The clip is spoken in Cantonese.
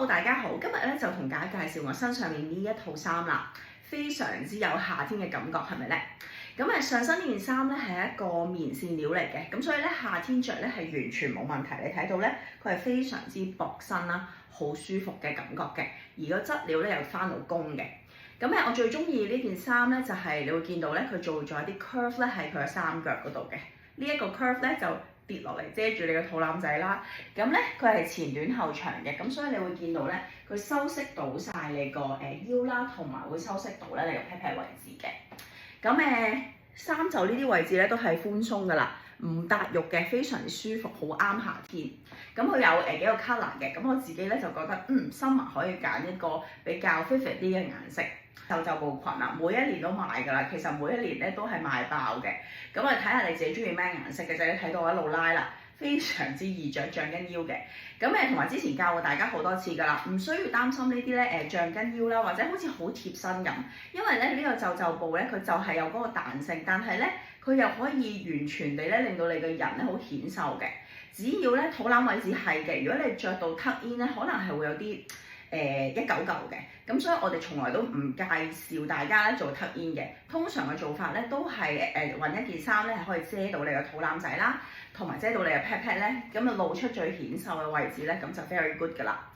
Hello，大家好，今日咧就同大家介紹我身上面呢一套衫啦，非常之有夏天嘅感覺，係咪咧？咁上身呢件衫咧係一個棉線料嚟嘅，咁所以咧夏天着咧係完全冇問題。你睇到咧，佢係非常之薄身啦，好舒服嘅感覺嘅，而個質料咧又翻到工嘅。咁我最中意呢件衫咧就係你會見到咧佢做咗一啲 curve 咧喺佢嘅衫腳嗰度嘅，呢一個 curve 咧就跌落嚟遮住你個肚腩仔啦。咁咧佢係前短後長嘅，咁所以你會見到咧佢修飾到晒你個腰啦，同埋會修飾到咧你個 pat pat 位置嘅。咁衫袖呢啲位置咧都係寬鬆噶啦，唔搭肉嘅，非常舒服，好啱夏天。咁佢有幾個 colour 嘅，咁我自己咧就覺得summer可以揀一個比較 vivid 啲嘅顏色。就布裙啦，每一年都賣㗎啦，其實每一年咧都係賣爆嘅。咁睇下你自己中意咩顏色嘅啫，你睇到我一路拉啦，非常之易着，脹緊腰嘅。咁同埋之前教過大家好多次㗎啦，唔需要擔心呢啲咧脹緊腰啦，或者好似好貼身咁，因為咧呢個就布咧佢就係有嗰個彈性，但係咧佢又可以完全地咧令到你個人咧好顯瘦嘅。只要咧肚腩位置係嘅，如果你着到 tuck in 咧，可能係會有啲一嚿嚿嘅，咁所以我哋從來都唔介紹大家咧做 tuck in 嘅。通常嘅做法咧都係揾一件衫咧係可以遮到你個肚腩仔啦，同埋遮到你嘅 pat pat 咧，咁露出最顯瘦嘅位置咧，咁就 very good 㗎啦。